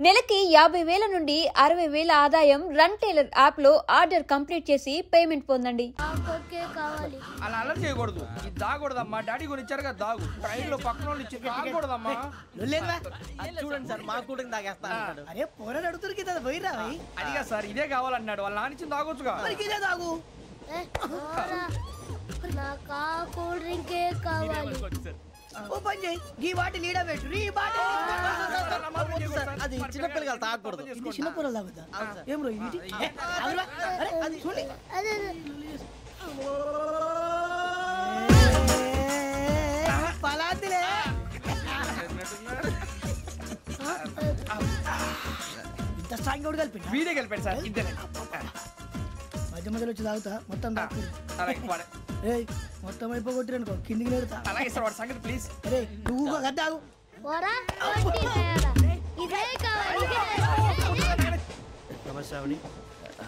నెలకి 50,000 నుండి 60,000 ఆదాయం రన్ టైలర్ యాప్ లో ఆర్డర్ కంప్లీట్ చేసి పేమెంట్ పొందండి. అలా అలర్ట్ చేయకూడదు. ఇది దాగకూడదమ్మా. డాడీ కొని ఇచ్చారు కదా దాగు. ట్రైన్ లో పక్కన వాళ్ళు ఇచ్చి దాగకూడదమ్మా. చూడండి సార్ మా కూడా తాగేస్తా. అరే పోరాడు అడుగుతారు కదా పోయిరా. అదిగా సార్ ఇదే కావాలన్నాడు. వాళ్ళ నాన్న ఇచ్చింది తాగొచ్చుగా. ఇదే తాగు. కూల్ డ్రింకే కావాలి. ఓ పని చేయి ఈ బాటి లీడ పెట్టు. ఈ బాటి అది చిన్నపిల్లలు తాగకూడదు. ఇది చిన్న పొరలు తాగుతా. ఏం రో ఇది? అరే అది చూడండి. పలాతిలే ఇంత స్ట్రాంగ్ కూడా కలిపి వీడే కలిపాడు సార్. ఇద్దరే మధ్య మధ్యలో వచ్చి తాగుతా మొత్తం తాగు. ఏయ్ మొత్తం అయిపోగొట్టిరు అనుకో కిందికి నేడుతా. అలాగే సార్ వాడి సంగతి ప్లీజ్. అరే నువ్వు కదా తాగు. నమస్కారం.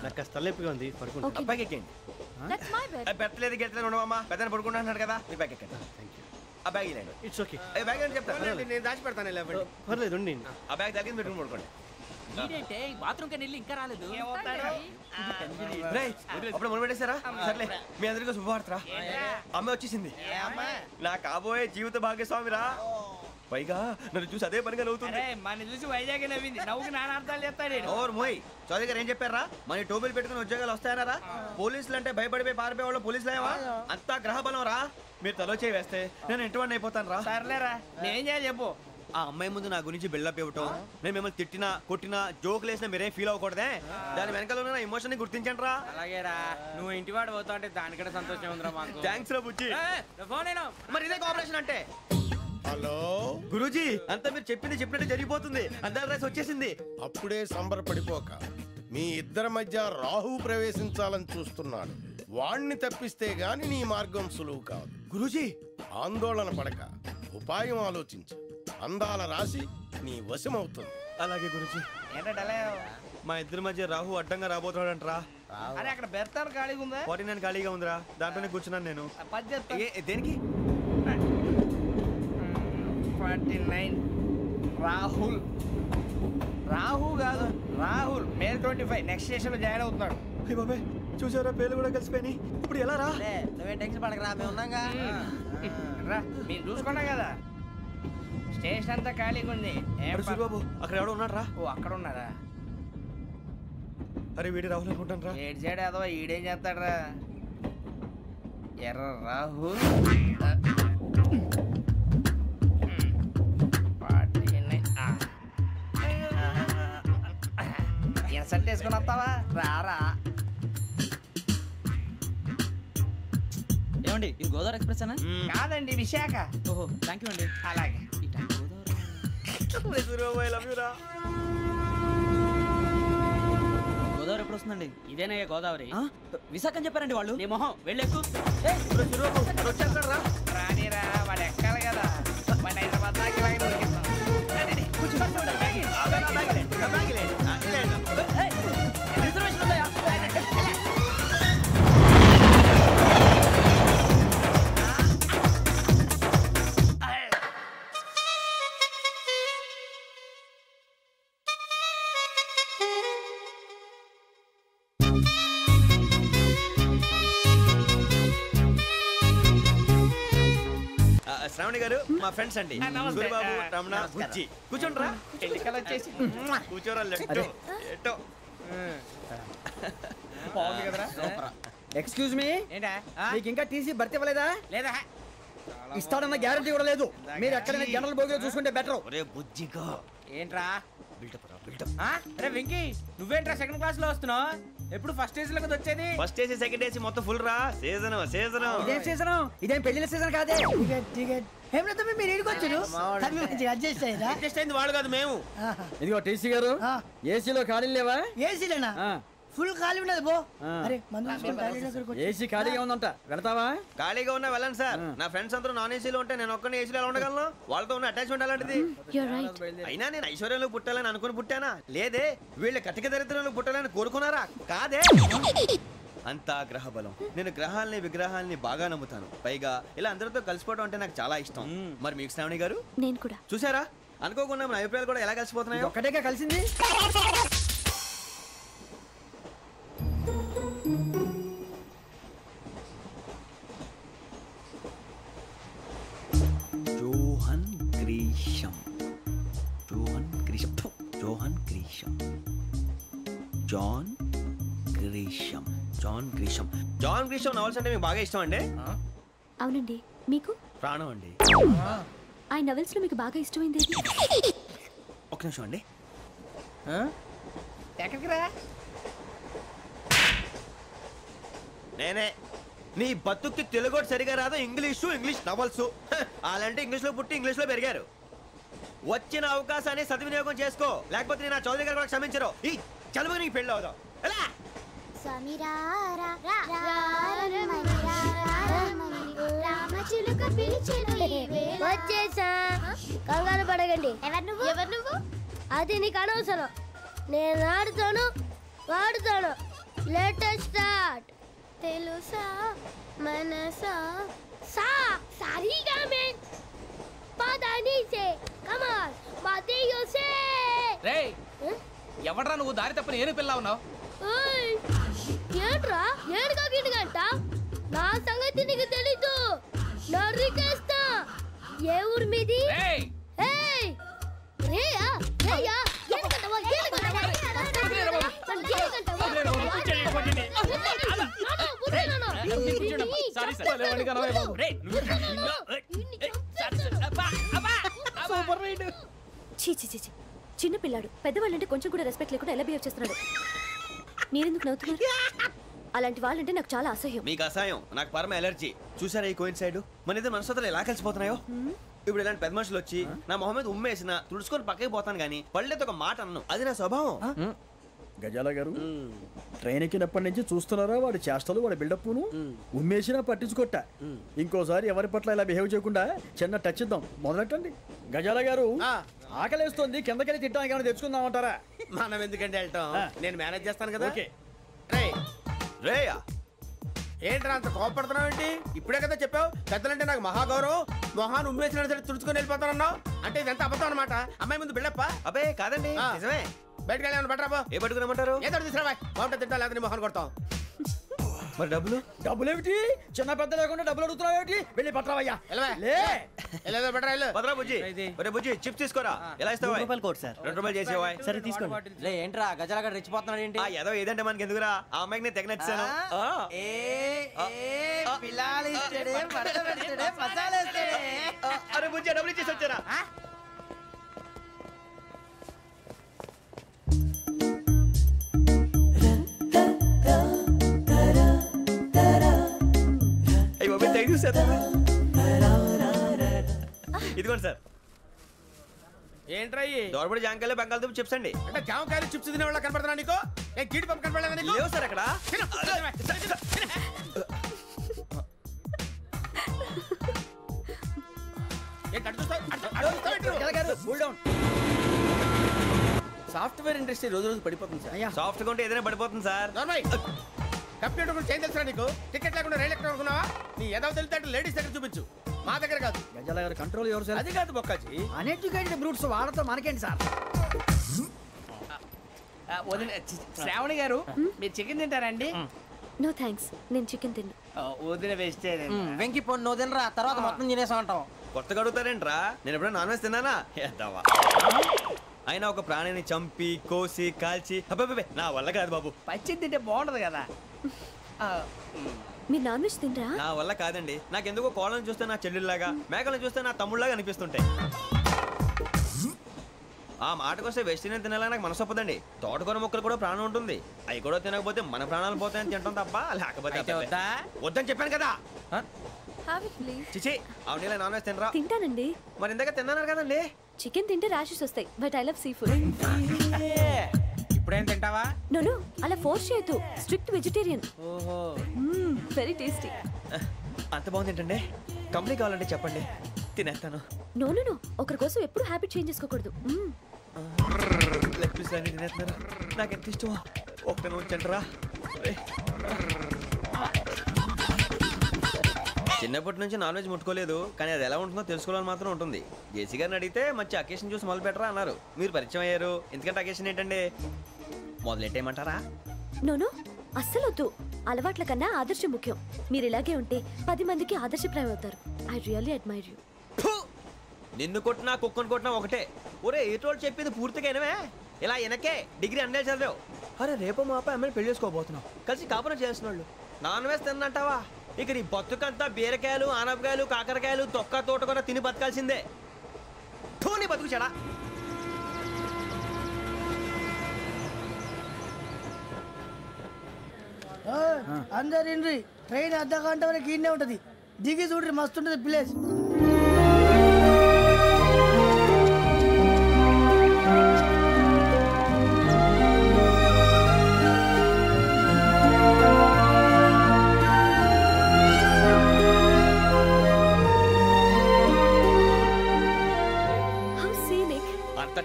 నాకు కాస్త తలెప్పిగా ఉంది. పడుకుంటా. అబ్బాయికి ఎక్కండి. పెట్టలేదు గెట్టలేదు ఉండవమ్మా. పెద్దని పడుకుంటున్నాడు కదా. మీ బ్యాగ్ ఎక్కండి. ఆ బ్యాగ్ ఇలాండి. It's okay. బ్యాగ్ అని చెప్తాను. నేను దాచి పెడతాను. పర్లేదు ఉండి. ఆ బ్యాగ్ తగ్గింది పెట్టుకుని పడుకోండి. బాత్రూమ్ కి వెళ్ళి ఇంకా రాలేదు. అప్పుడు మొదలు పెట్టేశారా? సర్లే మీ అందరికీ శుభవార్తరా. అమ్మాయి వచ్చేసింది. నా కాబోయే జీవిత భాగ్యస్వామిరా. పైగా నన్ను చూసి అదే పనిగా నవ్వుతుంది. మన చూసి వైజాగ్ నవ్వింది. నవ్వుకి నాన్న అర్థాలు చెప్తాడు. ఓర్ మోయ్ చౌదరి గారు ఏం చెప్పారా? మన టోబీలు పెట్టుకుని ఉద్యోగాలు వస్తాయనరా? పోలీసులు అంటే భయపడిపోయి పారిపోయే వాళ్ళు పోలీసులు ఏవా? అంతా గ్రహ బలం రా. మీరు తలో చేయి వేస్తే నేను ఇంటివాడిని అయిపోతాను రా. సర్లేరా నేనేం చేయాలి చెప్పు. ఆ అమ్మాయి ముందు నా గురించి బిల్డప్ ఇవ్వటం, నేను మిమ్మల్ని తిట్టినా కొట్టినా జోకులు వేసినా మీరేం ఫీల్ అవ్వకూడదే. దాని వెనకాల ఉన్న ఎమోషన్ ని గుర్తించండి రా. అలాగేరా నువ్వు ఇంటి వాడు పోతా అంటే దానికంటే సంతోషం ఉందిరా మాకు. థ్యాంక్స్ రా బుజ్జి. ఫోన్ అయినా మరి ఇదే కోఆపరేషన్ అంటే. హలో గురూజీ అంతా మీరు చెప్పింది చెప్పినట్టు జరిగిపోతుంది. అందాల రైస్ వచ్చేసింది. అప్పుడే సంబరపడిపోక మీ ఇద్దరి మధ్య రాహు ప్రవేశించాలని చూస్తున్నాడు. వాణ్ణి తప్పిస్తే గాని నీ మార్గం సులువు కాదు. గురూజీ ఆందోళన పడక ఉపాయం ఆలోచించు. అందాల రాశి నీ వశమవుతుంది. అలాగే గురూజీ. ఏంటంటే మా ఇద్దరి మధ్య రాహు అడ్డంగా రాబోతున్నాడంటరా. అరే అక్కడ బెర్తాను ఖాళీగా ఉందా? 49 ఖాళీగా ఉందిరా. దాంట్లోనే కూర్చున్నాను నేను. దేనికి? 49 రాహుల్. రాహు కాదు రాహుల్. మే 25 నెక్స్ట్ స్టేషన్ లో జాయిన్ అవుతున్నాడు. బాబే చూసారా పేర్లు కూడా కలిసిపోయినాయి. ఇప్పుడు ఎలా రా? నువ్వే టెన్షన్ పడకరా, మేము ఉన్నాగా. రా మీరు చూసుకున్నా కదా స్టేషన్ అంతా ఖాళీగా ఉంది. బాబు అక్కడ ఎవడో ఉన్నాడు రా. ఓ అక్కడ ఉన్నారా? అరే వీడి రాహుల్ అనుకుంటాను రా. ఏడు సైడ్ అదో ఈడేం చేస్తాడరా? ఎర్ర రాహుల్ ఇన్సల్ట్ వేసుకుని వస్తావా? రారా. ఏమండి ఇది గోదావరి ఎక్స్ప్రెస్ అనా? కాదండి విశాఖ. ఓహో థ్యాంక్ యూ అండి. అలాగే గోదావరి ఎప్పుడు వస్తుందండి? ఇదేనయ్య గోదావరి. విశాఖ అని చెప్పారండి వాళ్ళు. నీ మొహం వెళ్ళెక్కు. రానిరా వాడు ఎక్కాలి కదా. వాడిని హైదరాబాద్ దాకా ఇలాగే దొరికిస్తాం. శ్రావణి గారు మా ఫ్రెండ్స్ అండి. గురుబాబు, రమణ, బుజ్జి. కూర్చోండి రా. ఎన్నికలు వచ్చేసి కూర్చోరా. లెట్టో ఎట్టో బాగుంది కదరా. ఎక్స్క్యూజ్ మీ, ఏంటా? మీకు ఇంకా టీసీ భర్తీ ఇవ్వలేదా? లేదా ఇస్తాడన్న గ్యారంటీ కూడా లేదు. మీరు ఎక్కడైనా జనరల్ బోగిలో చూసుకుంటే బెటర్. ఒరే బుజ్జిగా ఏంట్రా? బిల్డప్ రా బిల్డప్. అరే వెంకీ నువ్వేంట్రా సెకండ్ క్లాస్ లో వస్తున్నావు? ఎప్పుడు ఫస్ట్ ఏసీ లోకి వచ్చేది? ఫస్ట్ ఏసీ సెకండ్ ఏసీ మొత్తం ఫుల్ రా. Season season. ఇదేం సీజన్? ఇదేం పెళ్లిన సీజన్ కాదే. టికెట్ ఏమిటో మీరు ఏడుకొచ్చారు. అడ్జస్ట్ అయ్యారా? అడ్జస్ట్ అయింది వాళ్ళు కాదు మేము. ఇదిగో టీసీ గారు ఏసీలో ఖాళీలు లేవా? ఏసీలేనా? ఫుల్ ఖాళీ ఉండదు బో. అరే ఏసీ ఖాళీగా ఉందంట, వెళతావా? ఖాళీగా ఉన్నా వెళ్ళండి సార్. నా ఫ్రెండ్స్ అందరూ నాన్ ఏసీలో ఉంటే నేను ఒక్కనే ఏసీలో ఎలా ఉండగలను? వాళ్ళతో ఉన్న అటాచ్మెంట్ అలాంటిది. అయినా నేను ఐశ్వర్యంలో పుట్టాలని అనుకుని పుట్టానా? లేదే. వీళ్ళ కటిక దరిద్రంలో పుట్టాలని కోరుకున్నారా? కాదే. అంతా గ్రహ బలం. నేను గ్రహాలని విగ్రహాలని బాగా నమ్ముతాను. పైగా ఇలా అందరితో కలిసిపోవడం అంటే నాకు చాలా ఇష్టం. మరి మీకు శ్రావణి గారు? నేను కూడా. చూసారా అనుకోకుండా మన అభిప్రాయాలు కూడా ఎలా కలిసిపోతున్నాయో. ఒక్కటేగా కలిసింది. Johan Grisham, Johan Grisham, Johan Grisham, John Grisham, John Grisham. John Grisham novels అంటే మీకు బాగా ఇష్టం అండి? అవునండి. మీకు? ప్రాణం అండి. ఆ నవెల్స్ లో మీకు బాగా ఇష్టమైంది? ఒక నిమిషం అండి. ఎక్కడికి రా? నేనే. నీ బతుక్కి తెలుగు సరిగా రాదు, ఇంగ్లీష్ నవల్స్. అలాంటి ఇంగ్లీష్ లో పుట్టి ఇంగ్లీష్ లో పెరిగారు. వచ్చిన అవకాశాన్ని సద్వినియోగం చేసుకో, లేకపోతే నేను ఆ చౌదరి గారు కూడా క్షమించరు. ఈ చదువు నీకు పెళ్ళి అవుదాం. ఎలా వచ్చేసా, కంగారు పడగండి. ఎవరు నువ్వు? అది నీకు అనవసరం. నేను ఆడుతాను, వాడుతాను. Latest start. తెలుసా మనసా సా సారీగా మే పదాని సే కమాల్ బాతియో సే. రేయ్, ఎవడ్రా నువ్వు? దారి తప్పని ఏను పిల్ల ఉన్నావు? ఏంట్రా ఏడుగా గిడుగంట? నా సంగతి నీకు తెలీదు. నరికేస్తా. ఏ ఊరు మీది? రేయ్ రేయా రేయా ఏడుగంటవా ఏడుగంటవా చిన్న పిల్లాడు. పెద్దవాళ్ళంటే కొంచెం కూడా రెస్పెక్ట్ లేకుండా ఎలా బిహేవ్ చేస్తున్నాడు. మీరెందుకు నవ్వుతున్నారు? అలాంటి వాళ్ళంటే నాకు చాలా అసహ్యం. మీకు అసహ్యం, నాకు పరమ ఎలర్జీ. చూసారా ఈ కోయిన్సైడ్? మన ఇద్దరు మనసుతో ఎలా కలిసిపోతున్నాయో. ఇప్పుడు ఇలాంటి పెద్ద మనుషులు వచ్చి నా మొహం మీద ఉమ్మేసిన తుడుచుకొని పక్కకి పోతాను కానీ పళ్ళేతో ఒక మాట అన్ను. అది నా స్వభావం. గజాల గారు, ట్రైన్ ఎక్కినప్పటి నుంచి చూస్తున్నారా వాడి చేష్టలు, వాడి బిల్డప్ను? ఉమ్మేసినా పట్టించుకోట. ఇంకోసారి ఎవరి పట్ల ఇలా బిహేవ్ చేయకుండా చిన్న టచ్ ఇద్దాం. మొదలెట్టండి. గజాల గారు, ఆకలేస్తుంది, కిందకెళ్ళి తిట్టడానికి ఏమైనా తెచ్చుకుందామంటారా? మనం ఎందుకంటే వెళ్తాం, నేను మేనేజ్ చేస్తాను కదా. రేయా, ఏంట్రా అంత కోపడుతున్నావు ఏంటి? ఇప్పుడే కదా చెప్పావు పెద్దలంటే నాకు మహాగౌరవం, మొహాన్ని ఉమ్మేసిన సరే తుడుచుకొని వెళ్ళిపోతానన్నావు. అంటే ఇదంతా అబద్ధం అనమాట. అమ్మాయి ముందు బిల్డప్ప? అబ్బే కాదండి, నిజమే. బయటకు వెళ్ళాను బట్రాబో. ఏ పట్టుకురమ్మంటారు? ఏదో తీసుకురావా, బాగుంటే తింటా, లేదా మొహాన్ని కొడతాం. మరి డబ్బులు ఏమిటి? చిన్న పెద్ద లేకుండా డబ్బులు అడుగుతున్నావు ఏమిటి? వెళ్ళి పట్టరావయ్యా. భద్రా బుజ్జి, ఒరే బుజ్జి చిప్స్ తీసుకోరా. ఎలా ఇస్తావా? Court sir. 2 రూపాయలు చేసేవా? సరే తీసుకోండి. ఏంట్రా గజాలగా రెచ్చిపోతున్నాడు ఏంటి? ఏదో ఏదంటే మనకి ఎందుకురా, ఆ అమ్మాయికి నేను తెగ నచ్చాను. అరే బుజ్జి, డబ్బులు ఇచ్చేసి వచ్చారా? ఇదిగోండి సార్. ఏంట్రా దోరబడి జాంకాయలు బంగాళదుంప చిప్స్ అండి. అంటే జామకాయలు చిప్స్ తినే వాళ్ళ కనపడుతున్నా నీకు? ఏ జీడి పంపు కనపడలేదా నీకు? లేవు సార్ అక్కడ. సాఫ్ట్వేర్ ఇండస్ట్రీ రోజు రోజు పడిపోతుంది సార్. సాఫ్ట్ గా ఉంటే ఏదైనా పడిపోతుంది సార్. కంప్యూటర్ గురించి ఏం తెలుసా నీకు? టికెట్ లేకుండా రైలు ఎక్కడ అనుకున్నావా? నీ ఏదో తెలితే లేడీస్ దగ్గర చూపించు, మా దగ్గర కాదు. గజాల గారు కంట్రోల్ ఎవరు సార్? అది కాదు బొక్కాజీ, అన్ఎడ్యుకేటెడ్ బ్రూట్స్ వాళ్ళతో మనకేంటి సార్? శ్రావణి గారు, మీరు చికెన్ తింటారండి? నో థ్యాంక్స్, నేను చికెన్ తిన్ను. వదిన వేస్తే వెంకి పొన్ను నువ్వు తినరా, తర్వాత మొత్తం తినేసా ఉంటాం. కొత్తగా అడుగుతారేంట్రా? నేను ఎప్పుడైనా నాన్ వెజ్ తిన్నానా? అయినా ఒక ప్రాణిని చంపి కోసి కాల్చి అబ్బే నా వల్ల కాదు బాబు. పచ్చి తింటే బాగుంటది కదా. మీరు నాన్ వెజ్ తినరా? నా వల్ల కాదండి. నాకెందుకో కోళ్ళని చూస్తే నా చెల్లెళ్ళలాగా, మేకలను చూస్తే నా తమ్ముళ్ళలాగా అనిపిస్తుంటాయి. ఆ మాటకొస్తే వెస్టిరియన్ తినాలని నాకు మనసు ఒప్పదండి. తోటకూర మొక్కలు కూడా ప్రాణం ఉంటుంది. అవి కూడా తినకపోతే మన ప్రాణాలు పోతాయని తింటాం తప్ప లేకపోతే వద్దని చెప్పాను కదా. చిచి, అవునీ నాన్ వెజ్ తినరా? తింటానండి. మరి ఇందాక తిన్నాను కదండి. చికెన్ తింటే ర్యాషెస్ వస్తాయి, but I love sea food. ఇప్పుడేం తింటావా? నో అలా ఫోర్స్ చేయొద్దు. Strict vegetarian. ఓహో, వెరీ టేస్టీ. అంత బాగుంది ఏంటండి? కంపెనీ కావాలంటే చెప్పండి, తినేస్తాను. నో ఒకరి కోసం ఎప్పుడు హ్యాబిట్ చేంజ్ చేసుకోకూడదు. లెగ్ పీస్ అన్ని తినేస్తున్నారు. నాకు ఎంత ఇష్టమో. ఒక్క ఉంచండిరా. చిన్నప్పటి నుంచి నాన్ వెజ్ ముట్టుకోలేదు, కానీ అది ఎలా ఉంటుందో తెలుసుకోవాలని మాత్రం ఉంటుంది. జేసీ గారిని అడిగితే మంచి అకేషన్ చూసి మొదలు పెట్టరా అన్నారు. మీరు పరిచయం అయ్యారు, ఎందుకంటే అకేషన్ ఏంటండి మొదలెట్టేయమంటారా? నోను అస్సలు వద్దు. అలవాట్ల కన్నా ఆదర్శం ముఖ్యం. మీరు ఇలాగే ఉంటే 10 మందికి ఆదర్శప్రాయం అవుతారు. I really admire you. నిన్ను కొట్టినా కుక్కను కొట్టినా ఒకటే. ఒరే ఏటోళ్ళు చెప్పింది పూర్తిగా వినవే. ఇలా వెనకే డిగ్రీ అన్నే చదివావు. అరే రేపు మా అబ్బాయి అమ్మని పెళ్లి చేసుకోబోతున్నావు, కలిసి కాపురం చేస్తున్నాళ్ళు. Non veg తిన్నంటావా? ఇక నీ బతుకంతా బీరకాయలు, ఆనపకాయలు, కాకరకాయలు, తొక్క తోట కూడా తిని బతకాల్సిందే. నీ బతుకు చెడా. అందరు ఇండ్రి, ట్రైన్ అర్ధ గంట వరకు ఇన్నే ఉంటది. దిగి చూడ్రి, మస్తు ఉంటది ప్లేస్.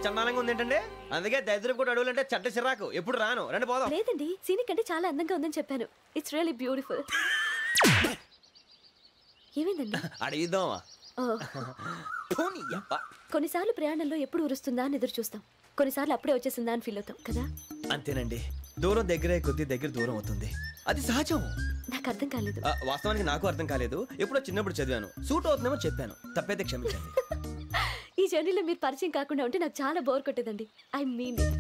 చందానంగా ఉంది ఏంటంటే, అందుకే దరిద్రం కూడా అడవులంటే చెడ్డ చిరాకు. ఎప్పుడు రాను, రండి పోదాం. లేదండి, సీనిక్ అంటే చాలా అందంగా ఉందని చెప్పాను. It's really beautiful. ఏమైందండి? అడిగిద్దామా? కొన్నిసార్లు ప్రయాణంలో ఎప్పుడు ఉరుస్తుందా అని ఎదురు చూస్తాం, కొన్నిసార్లు అప్పుడే వచ్చేసిందా అని ఫీల్ అవుతాం కదా. అంతేనండి, దూరం దగ్గరే కొద్ది దగ్గర దూరం అవుతుంది, అది సహజం. నాకు అర్థం కాలేదు. వాస్తవానికి నాకు అర్థం కాలేదు. ఎప్పుడో చిన్నప్పుడు చదివాను, సూట్ అవుతుందేమో చెప్పాను, తప్పైతే క్షమించండి. ఈ జర్నీలో మీరు పరిచయం కాకుండా ఉంటే నాకు చాలా బోర్ కొట్టేదండి. I mean it.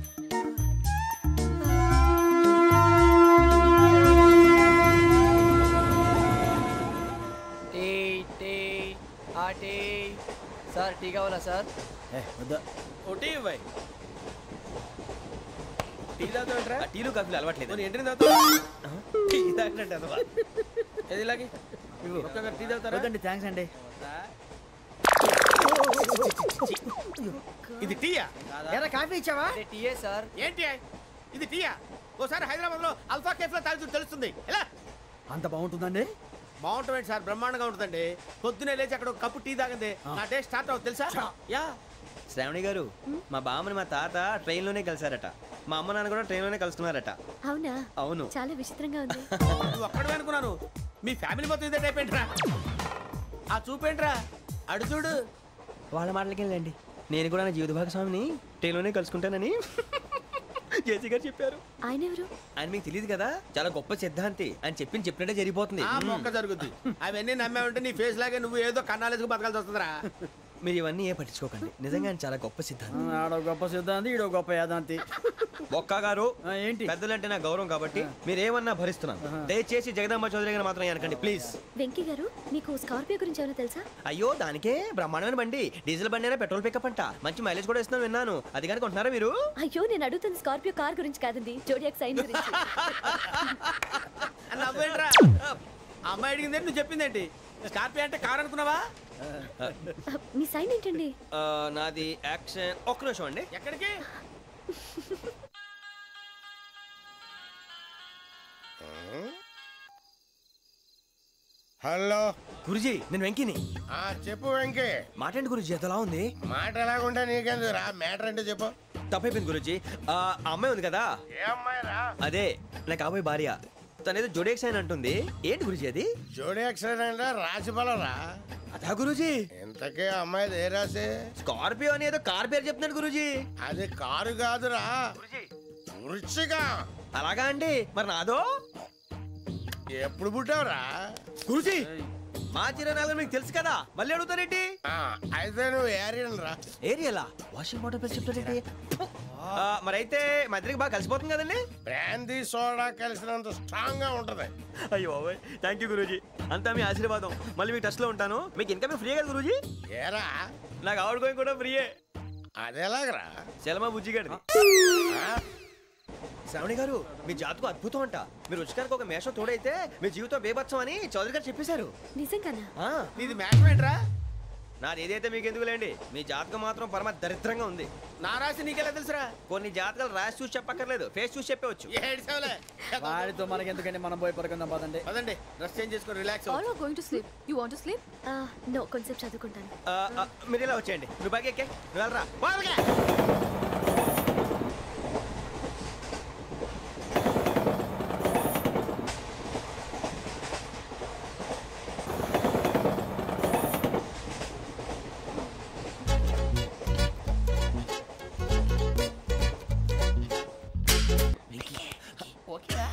Sir tea కావాలా సార్? టీ ఇవ్వాలి. టీ తాగుతాంట్రా? టీలు కాఫీలు అలవాట్లేదు. ఏంటి తాగుతావు? టీ తాగినట్టు అదవా. ఏది ఇలాగే టీ తాగుతారా? థ్యాంక్స్ అండి. ఇది టీయా? ఎరా కాఫీ ఇచ్చావా? టీయే సార్. ఏంటి ఇది టీయా? ఓసారి హైదరాబాద్ లో అల్ఫా కేఫ్ లో తాగుతూ తెలుస్తుంది. ఎలా అంత బాగుంటుందండి? బాగుంటుంది సార్, బ్రహ్మాండంగా ఉంటుందండి. పొద్దునే లేచి అక్కడ ఒక కప్పు టీ తాగింది నా డే స్టార్ట్ అవుతుంది తెలుసా? యా. శ్రావణి గారు, మా బామ్మని మా తాత ట్రైన్ లోనే కలిసారట, మా అమ్మ నాన్న కూడా ట్రైన్ లోనే కలుసుకున్నారట. అవునా? అవును. చాలా విచిత్రంగా ఉంది. నువ్వు ఒక్కడే అనుకున్నాను, మీ ఫ్యామిలీ మొత్తం ఇదే టైప్ ఏంట్రా? ఆ చూపేంట్రా, అడు చూడు. వాళ్ళ మాటలకి వెళ్ళండి, నేను కూడా నా జీవిత భాగస్వామిని ట్రైన్ లోనే కలుసుకుంటానని జేసీ గారు చెప్పారు. ఆయన ఎవరు? ఆయన మీకు తెలియదు కదా, చాలా గొప్ప సిద్ధాంతి అని చెప్పినట్టే జరిగిపోతుంది. మొక్క జరుగుద్ది. అవన్నీ నమ్మే ఉంటే నీ ఫేస్ లాగే నువ్వు ఏదో కన్నాలేసుకు బతకాల్సి వస్తుందిరా. మీరు ఇవన్నీ ఏ పట్టించుకోకండి, నిజంగా ఆయన చాలా గొప్ప సిద్ధాంతి. ఆడో గొప్ప సిద్ధాంతి, ఈడో గొప్ప యాదాంతి. ఒక్క గారు ఏంటి? పెద్దలంటే నా గౌరవం కాబట్టి మీరు ఏమన్నా భరిస్తున్నాను. దయచేసి జగదాంబ చౌదరి గారు మాత్రం అనకండి ప్లీజ్. వెంకీ గారు, మీకు స్కార్పియో గురించి ఏమైనా తెలుసా? అయ్యో, దానికే బ్రహ్మాండమైన బండి, డీజిల్ బండి అయినా పెట్రోల్ పికప్ అంట, మంచి మైలేజ్ కూడా ఇస్తున్నాను విన్నాను. అది కానీ కొంటున్నారా మీరు? అయ్యో, నేను అడుగుతుంది స్కార్పియో కార్ గురించి కాదండి, జోడియాక్ సైన్ గురించి. నవ్వేంట్రా? అమ్మాయి అడిగిందేంటి, నువ్వు చెప్పిందేంటి? స్కార్పియో అంటే కార్ అనుకున్నావా? మీ సైన్ ఏంటండి? నాది యాక్షన్. ఒక్క నిమిషం అండి. ఎక్కడికి? హలో గురుజీ, నేను వెంకిని. చెప్పు వెంకీ. మాట్లాడండి గురుజీ, ఎంతలా ఉంది? మాట ఎలాగుంటా నీకెందుకు రా, మ్యాటర్ అంటే చెప్పు. తప్పైపోయింది గురుజీ. ఆ అమ్మాయి ఉంది కదా, ఏ అమ్మాయి రా? అదే నా కాబోయే భార్య. తనేదో జోడేక్స్ అని అంటుంది. ఏంటి గురుజీ అది? జోడి యాక్సిడెంట్ రాసి బలరా? అదా గురుజీ. ఇంతకే అమ్మాయి ఏ రాసి? స్కార్పియో అని ఏదో కార్ పేరు చెప్తున్నాడు గురుజీ. అది కారు కాదురా, వృచ్చిక. అలాగా అండి, మరి నాదో? ఎప్పుడు పుట్టావురా గురుజీ? మా చిరనాలు మీకు తెలుసు కదా, మళ్ళీ అడుగుతారేంటి? అయితే నువ్వు ఏరియన్ రా. ఏరియలా? వాషింగ్ వాటర్ పేరు చెప్తారేంటి? మరైతే మా ఇద్దరికి బాగా కలిసిపోతుంది కదండి. బ్రాందీ సోడా కలిసినంత స్ట్రాంగ్ గా ఉంటది. అయ్యో థ్యాంక్ యూ గురూజీ, అంతా మీ ఆశీర్వాదం. మళ్ళీ మీకు టచ్ లో ఉంటాను. మీకు ఇన్కమ్ ఫ్రీ కదా గురూజీ? ఏరా, నాకు ఆవిడ గోయింగ్ కూడా ఫ్రీయే. అదేలాగరా? చలమా బుజ్జిగాడిది. శ్రావణి గారు, మీ జాతకు అద్భుతం అంట. మీరు రుచికారికి ఒక మేషం తోడైతే మీ జీవితం బేబత్సం అని చౌదరి గారు చెప్పేశారు. నిజంగానా? నీది మేషం ఏంట్రా? నాది ఏదైతే మీకు ఎందుకు లేండి, మీ జాతకం మాత్రం పరమ దరిద్రంగా ఉంది. నా రాసి నీకెలా తెలుసురా? కొన్ని జాతకాలు రాసి చూసి చెప్పక్కర్లేదు, ఫేస్ చూసి చెప్పవచ్చు. వాడితో మనకి ఎందుకంటే మనం పోయి పడుకుందాం పదండి. పదండి, డ్రెస్ చేంజ్ చేసుకొని relax. All are going to sleep. You want to sleep? No, కొంచెం చదువుకుంటాను. మీరు ఇలా వచ్చేయండి. నువ్వు బాగా ఎక్కే, నువ్వు వెళ్ళరా.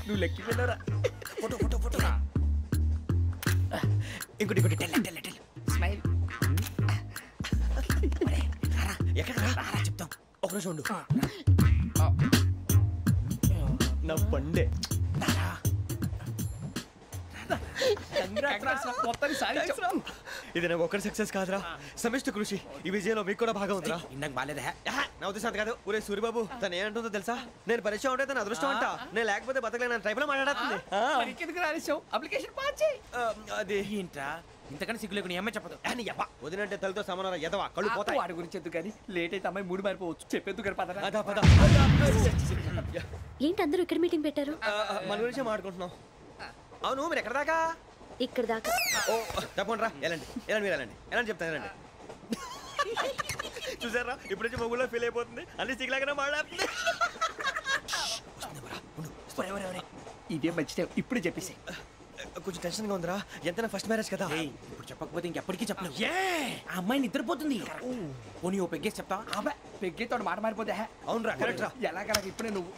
నువ్వు లెక్కి వెళ్ళరా ఫోటో ఫోటో ఫోటో ఇంకోటి ఇంకోటి టెల్ స్మైల్ ఎక్కడ రా చెప్తాం ఒక రోజు ఉండు నా పండే ఇది నాకు ఒక్కరి సక్సెస్ కాదురా సమిష్టి కృషి ఈ విజయంలో మీకు కూడా భాగం ఉందిరా ఇందాక బాగాలేదా నా ఉద్దేశం అంత కాదు ఊరే సూర్యబాబు తను ఏమంటుందో తెలుసా నేను పరిచయం ఉంటే తన అదృష్టం అంట నేను లేకపోతే బతకలేను ట్రైబ్ లో మాట్లాడుతుంది ఎందుకు రాలేసావు అప్లికేషన్ పాస్ చేయి అది ఏంట్రా ఇంతకన్నా సిగ్గు లేకుండా ఏమై చెప్పదు వదినంటే తలతో సమానం ఎదవా కళ్ళు పోతాయి వాడి గురించి ఎందుకు కానీ లేట్ అయితే అమ్మాయి మూడు మారిపోవచ్చు చెప్పేందుకు గారు పదరా అదా పద ఏంటి అందరూ ఇక్కడ మీటింగ్ పెట్టారు? మన గురించే మాట్లాడుకుంటున్నాం. అవును మీరు ఎక్కడ దాకా? ఇక్కడ దాకా. ఓ తప్పకుండా రా వెళ్ళండి వెళ్ళండి మీరు వెళ్ళండి వెళ్ళండి చెప్తాను వెళ్ళండి. చూసారా ఇప్పుడు నుంచి మొగుల్లో ఫీల్ అయిపోతుంది అన్ని సిగ్లాగానే మాట్లాడుతుంది. ఇదే మంచి టైం ఇప్పుడు చెప్పేసి కొంచెం టెన్షన్ గా ఉందిరా ఎంతైనా ఫస్ట్ మ్యారేజ్ కదా ఇప్పుడు చెప్పకపోతే ఇంకెప్పటికీ చెప్పను ఆ అమ్మాయి నిద్రపోతుంది పోనీ ఓ పెగ్గేసి చెప్తా పెగ్గేతో మాట మారిపోతే అవునురా కరెక్ట్ రా ఎలాగలా ఇప్పుడే నువ్వు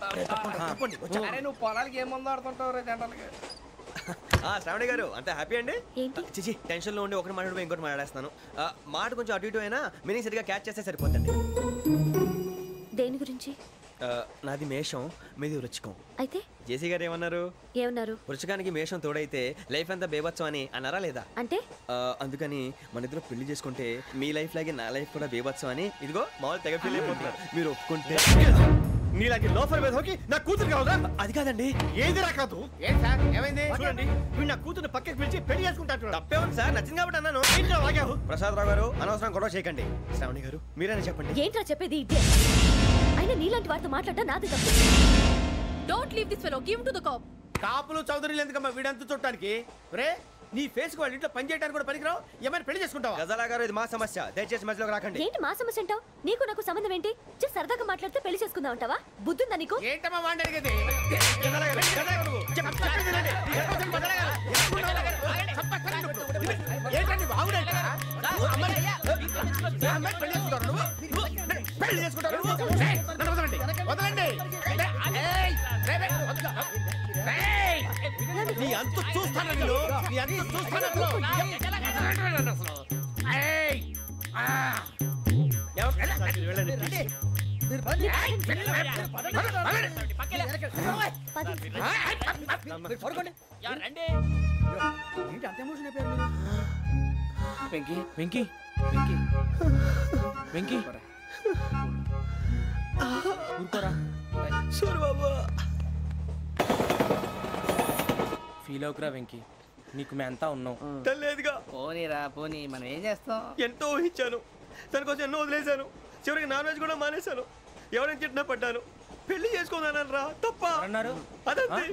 అరే నువ్వు పొలాలకి ఏముందో ఆడుతుంటావు రే జనరల్గా శ్రావణి గారు అంత హ్యాపీ అండి? చిచి టెన్షన్ లో ఉండి ఒకటి మాట్లాడిపోయి ఇంకోటి మాట్లాడేస్తాను. మాట కొంచెం అటు ఇటు అయినా మీనింగ్ సరిగా క్యాచ్ చేస్తే సరిపోతుంది. దేని గురించి? నాది మేషం మీది వృచ్చికం. అయితే జేసీ గారు ఏమన్నారు? వృచ్చికానికి మేషం తోడైతే లైఫ్ అంతా బేబత్సం అని అన్నారా లేదా? అంటే అందుకని మన ఇద్దరు పెళ్లి చేసుకుంటే మీ లైఫ్ లాగే నా లైఫ్ కూడా బేబత్సం అని ఇదిగో మామూలు తెగ ఫీల్ అయిపోతున్నారు. మీరు ఒప్పుకుంటే నీలాంటి లోఫర్ మీద హోకి నా కూతురు కావదా? అది కాదండి. ఏది రాకాదు. ఏం సార్ ఏమైంది? చూడండి వీడు నా కూతురు పక్కకి పిలిచి పెళ్లి చేసుకుంటాడు. తప్పే ఉంది సార్ నచ్చింది కాబట్టి అన్నాను. ప్రసాద్ రావు గారు అనవసరం గొడవ చేయకండి. శ్రావణి గారు మీరైనా చెప్పండి. ఏంట్రా చెప్పేది? ఇదే అయినా నీలాంటి వారితో మాట్లాడటం నాది తప్పు. Don't leave this fellow give to the cop. కాపులు చౌదరులు ఎందుకమ్మా వీడంతా చూడటానికి? రే నీ ఫేస్ కు వాళ్ళ ఇంట్లో పని చేయడానికి కూడా పనికిరావు. ఏమైనా పెళ్లి చేసుకుంటావా? గజాలా గారు ఇది మా సమస్య దయచేసి మధ్యలోకి రాకండి. ఏంటి మా సమస్య అంటావు? నీకు నాకు సంబంధం ఏంటి? జస్ట్ సరదాగా మాట్లాడితే పెళ్లి చేసుకుందాం అంటావా? బుద్ధుందా నీకు? ఏంటమ్మా వాడిని అడిగేది? పెళ్లి చేసుకుంటారు వదలండి. నీ అంత చూస్తాను నీ అంత చూస్తాను. వెంకీ వెంకీ వెంకీ వెంకీ ఊరుకోరా బాబా ఫీల్ అవుకురా వెంకీ నీకు మేమంతా ఉన్నాం. తెలియదుగా పోనీరా పోనీ మనం ఏం చేస్తాం? ఎంతో ఊహించాను తన కోసం ఎన్నో వదిలేశాను. చివరికి నాన్ వెజ్ కూడా మానేశాను. ఎవరైనా తిట్టినా పడ్డాను. పెళ్లి చేసుకున్నాను రా తప్ప అన్నారు. అదంతే.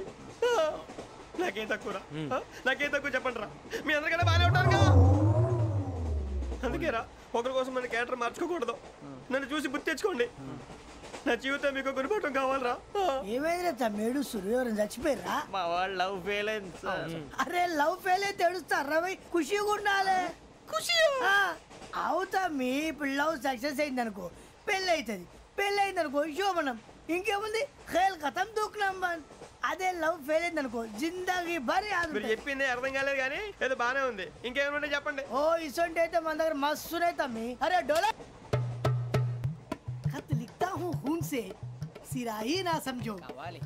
నాకేం తక్కువ నాకేం తక్కువ చెప్పండి రా. మీ అందరికన్నా బాగానే ఉంటారుగా. అందుకే రా ఒకరి కోసం మన క్యారెక్టర్ మార్చుకోకూడదు. నన్ను చూసి గుర్తు తెచ్చుకోండి. నా జీవితం మీకు గురిపటం కావాలరా. ఏమైందిరా తమ్మేడు సూర్యవరం చచ్చిపోయిరా? మా వాళ్ళు లవ్ ఫెయిల్ అయింది సార్. అరే లవ్ ఫెయిల్ అయితే ఏడుస్తారా? ఖుషిగా ఉండాలి. ఖుషి అవుతా మీ ఇప్పుడు లవ్ సక్సెస్ అయింది అనుకో పెళ్ళి అవుతుంది. పెళ్ళి అయింది అనుకో శోభనం. ఇంకేముంది ఖేల్ కథం దూకునాం బాన్. అదే లవ్ ఫెయిల్ అయింది అనుకో జిందాగీ భారీ. మీరు చెప్పింది అర్థం కాలేదు కానీ ఏదో బానే ఉంది. ఇంకేమైనా చెప్పండి. ఓ ఇసొంటి అయితే మన దగ్గర మస్తునే తమ్మి. అరే డోలా खत लिखता हूँ खून से सिरा ही ना समझो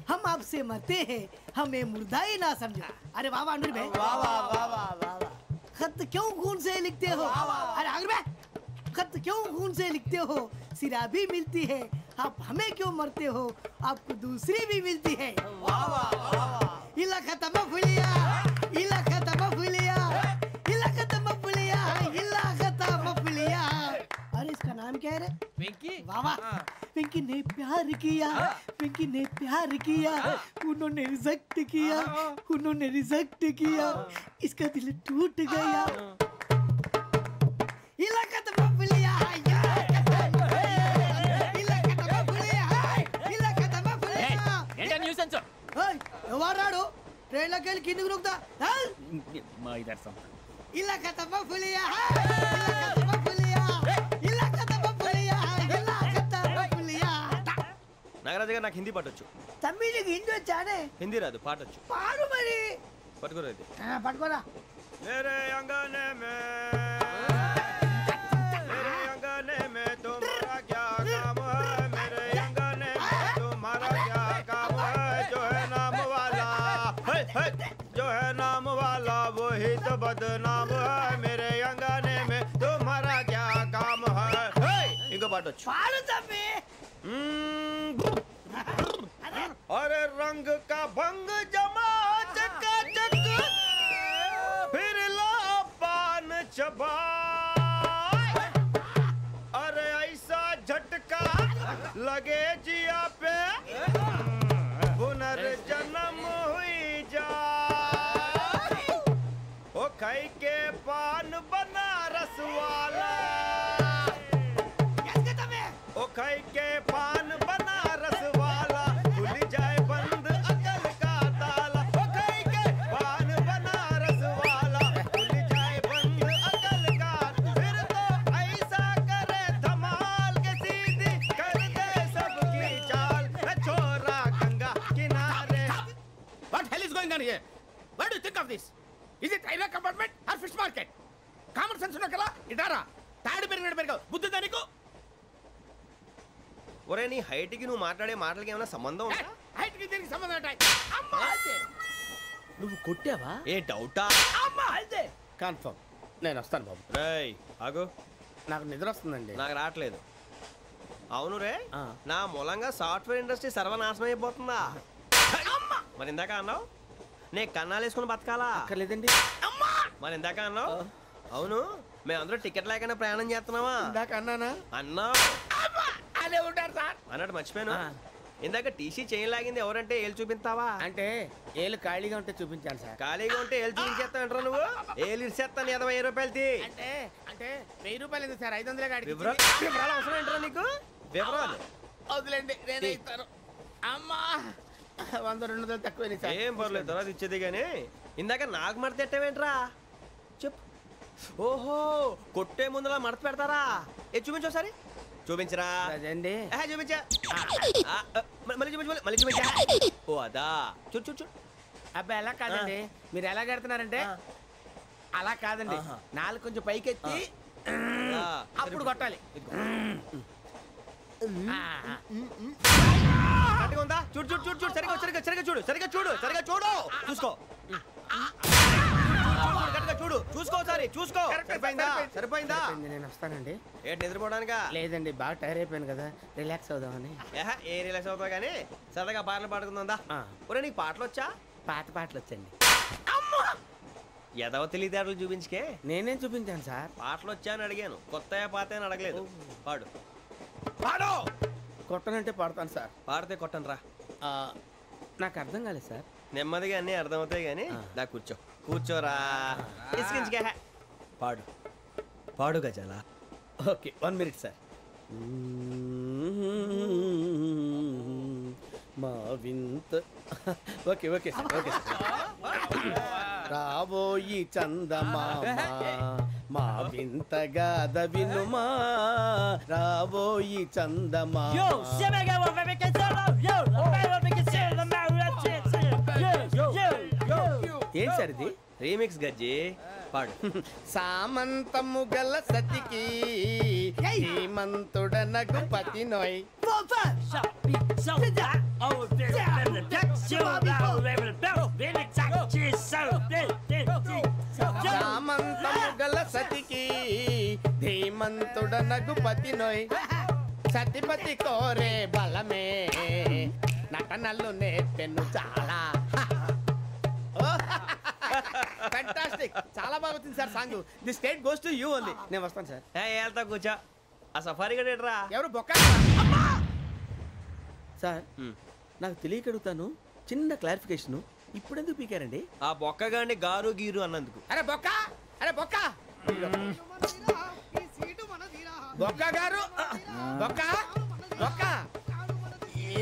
हम आपसे मरते हैं हमें मुर्दा ही ना समझो. अरे वाह वाह भाई वाह वाह वाह वाह वाह. खत क्यों खून से लिखते हो? अरे आगे भाई खत क्यों खून से लिखते हो? सिरा भी मिलती है आप हमें क्यों मरते हो? आपको दूसरी भी मिलती है. वाह वाह वाह. इला खत्म फुलिया इला खत्म फुलिया इला खत्म फुलिया इला खत्म फुलिया. अरे इसका नाम क्या है रे? వెంకీ वाह वाह. पिंकी ने प्यार किया पिंकी ने प्यार किया उन्होंने रिजेक्ट किया उन्होंने रिजेक्ट किया इसका दिल टूट गया. इलाका तो बबलिया इलाका तो बबलिया इलाका तो बबलिया. ఏంటా న్యూసెన్స్? ఏయ్ ఎవరాడు ట్రైన్ లోకి వెళ్ళి కిందకి నొక్కుతా. మా ఇదర్సం ఇలాకా तो बबलिया इलाका तो बबलिया इलाका तो बबलिया इलाका तो बबलिया. త్యాగరాజు గారు నాకు హిందీ పాటొచ్చు. తమ్మి నీకు హిందీ వచ్చానే? హిందీ రాదు, పాటొచ్చు. పాడు మరి. పట్టుకోరైతే పట్టుకోరా. मेरे अंगने में तुम्हारा क्या काम है, मेरे अंगने में तुम्हारा क्या काम है, जो है नाम वाला जो है नाम वाला वही तो बदनाम है, मेरे अंगने में तुम्हारा क्या काम है. इनको पाटो पाड़ो तम्मी. अरे रंग का भंग जमा चकाचक फिर ला पान चबा, अरे ऐसा झटका लगे जिया पे पुनर्जन्म हुई जा, ओ खाई के पान बनारस वाला, ओ खाई के पान बनारस वाला खुल जाए बंद अकल का ताला, ओ खाई के पान बनारस वाला खुल जाए बंद अकल का, फिर तो ऐसा करे धमाल के सीधी कर दे सबकी चाल, छोरा गंगा किनारे. What hell is going on here? What do you think of this? Is it railway compartment or fish market? Common sense ఉన్న కదా ఇటారా తాడు పెరిగావు బుద్ధి దానికి. ఒరే నీ హైట్ కి నువ్వు మాట్లాడే మాటలకి ఏమైనా సంబంధం ఉందా? హైట్ కి దీనికి సంబంధం ఉంటాయి. అమ్మా నువ్వు కొట్టావా? ఏ డౌటా? అమ్మా అయితే కన్ఫర్మ్ నేను వస్తాను బాబు. రేయ్ ఆగు, నాకు నిద్ర వస్తుందండి. నాకు రావట్లేదు. అవును రే, నా మూలంగా సాఫ్ట్వేర్ ఇండస్ట్రీ సర్వనాశనం అయిపోతుందా? మరి ఇందాక అన్నావు నే కన్నాలు వేసుకుని బతకాలా? లేదండి. మరి ఇందాక అన్నావు అవును మేమందరూ టికెట్ లేకుండా ప్రయాణం చేస్తున్నావా? ఇందాక అన్నానా? అన్నావు. అదే ఉంటారు సార్. అన్నట్టు మర్చిపోయాను, ఇందాక టీసీ చేయి లాగింది ఎవరంటే ఏళ్ళు చూపిస్తావా? అంటే ఏళ్ళు ఖాళీగా ఉంటే చూపించాలి సార్. ఖాళీగా ఉంటే ఏళ్ళు చూపించేస్తానంటారా నువ్వు? ఏళ్ళు ఇచ్చేస్తాను 20 రూపాయలది. అంటే అంటే 1000 రూపాయలు ఎందుకు సార్? 500 గాడికి వివరాలు అవసరం ఏంటరా నీకు? వివరాలు వదిలేండి నేనే ఇస్తాను. అమ్మా 100 200 తక్కువ ఏం పర్లేదు తర్వాత ఇచ్చేది. కానీ ఇందాక నాకు మడత ఎట్టవేంట్రా చెప్పు. ఓహో కొట్టే ముందులా మడత పెడతారా? ఏ చూపించు ఒకసారి. చూపించరా? అదండి చూపించా. మళ్ళీ చూపించు, మళ్ళీ చూపించా. ఓ అదా, చూడు చూడు చూడు. అబ్బాయి ఎలా కాదండి, మీరు ఎలా కడుతున్నారంటే అలా కాదండి, నాలుగు కొంచెం పైకెత్తి అప్పుడు కొట్టాలి. ఉందా? చూడు చూడు చూడు చూడు, సరిగా సరిగా సరిగా చూడు, సరిగా చూడు, సరిగా చూడు, చూసుకో చూడు, చూసుకో సారి చూసుకో. సరిపోయిందా? సరిపోయిందా? నేను వస్తానండి. ఏంటి నిద్రపోవడానికా? లేదండి బాగా టైర్ అయిపోయాను కదా, రిలాక్స్ అవుదామని. ఏ రిలాక్స్ అవుతావు కానీ సరదాగా పాటలు పాడుకుందా? ఒరే నీకు పాటలు వచ్చా? పాత పాటలు వచ్చండి. ఎదవ తెలివితేటలు చూపించుకే. నేనేం చూపించాను సార్? పాటలు వచ్చా అని అడిగాను, కొత్త పాత అని అడగలేదు. పాడు పాడు. కొట్టనంటే పాడతాను సార్. పాడితే కొట్టను రా. నాకు అర్థం కాలేదు సార్. నెమ్మదిగా అన్నీ అర్థమవుతాయి కానీ దా కూర్చో. కూర్చోరా. ఇసుకించుకే. పాడు పాడు గజాల. Okay 1 minute sir. మా వింత. Okay okay sir, okay sir. రాబోయి చందమామ మా వింతగా దవినుమా, రాబోయి చందమామ. ఏంటి సార్ ఇది? రీమిక్స్ గజ్జి. పాడు. సామంతము గల సతికి శ్రీమంతుడనగు పతి నోయ్. సామంతము గల సతికి ధీమంతుడనగు పతి నోయ్, సతిపతి కోరే బలమే నటనలు నేర్పెను చాలా. ఫ్యాంటాస్టిక్, చాలా బాగా వచ్చింది sir song. The state goes to you only. నేను వస్తాను సార్. వెళ్తా కూర్చో. ఆ సఫారీ గడేట్రా. ఎవరు బొక్క సార్? నాకు తెలియక అడుగుతాను, చిన్న క్లారిఫికేషన్. ఇప్పుడు ఎందుకు పీకారండి? ఆ బొక్కగాండి గారు గీరు అన్నందుకు. అరే బొక్క, అరే బొక్క, బొక్క గారు, బొక్క బొక్క.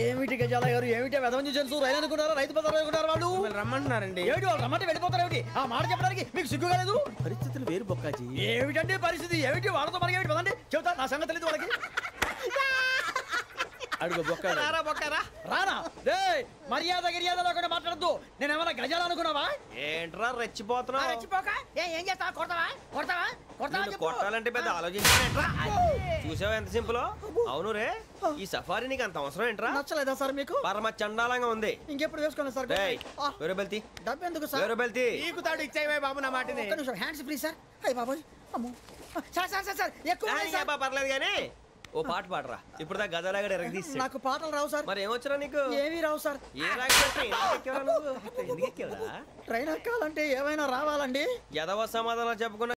ఏమిటి గజాల గారు, ఏమిటి వెదవని జంతువు రైలు అనుకున్నారా? రైతు బజార్ అనుకున్నారు వాళ్ళు. రమ్మంటున్నారండి. ఏమిటి వాళ్ళు రమ్మంటే వెళ్ళిపోతారు? ఏమిటి ఆ మాట చెప్పడానికి మీకు సిగ్గు కాలేదు? పరిస్థితులు వేరు బొక్కాజీ. ఏమిటంటే పరిస్థితి? ఏమిటి వాళ్ళతో మనకి ఏమిటి పదండి చెబుతా, నా సంగతి తెలియదు వాళ్ళకి. అడుగు బొక్క రారా బొక్కరా రానా రే మర్యాద గిర్యాద లేకుండా మాట్లాడద్దు నేను ఏమైనా గజాలు అనుకున్నావా ఏంట్రా రెచ్చిపోతున్నావు రెచ్చిపోక ఏం చేస్తావా కొడతావా కొడతావా కొడతావా నిన్ను కొట్టాలంటే పెద్ద ఆలోచించానేంట్రా చూసావా ఎంత సింపుల్ అవును రే ఈ సఫారీ నీకు అంత అవసరం ఏంట్రా నచ్చలేదా సార్ మీకు పరమ చండాలంగా ఉంది ఇంకెప్పుడు వేసుకోండి సార్ డేయ్, వేరే బెల్తి డబ్బు ఎందుకు సార్ వేరే బెల్తి నీకు తాడు ఇచ్చేవే బాబు నా మాటని ఒక్క నిమిషం హ్యాండ్స్ ఫ్రీ సార్ అయ్యి బాబోయ్ అమ్మో సార్ సార్ సార్ సార్ ఎక్కువ ఉన్నాయి సార్. పర్లేదు కానీ ఓ పాట పాడరా ఇప్పుడు దా గదలాగడ ఎరగదీసి నాకు పాటలు రావు సార్ మరి ఏమొచ్చరా నీకు ఏమీ రావు సార్ ఏ రాకపోతే ఎందుకు ఎక్కేవరా ట్రైన్ ఎక్కాలంటే ఏమైనా రావాలండి ఎదవ సమాధానం చెప్పుకున్నా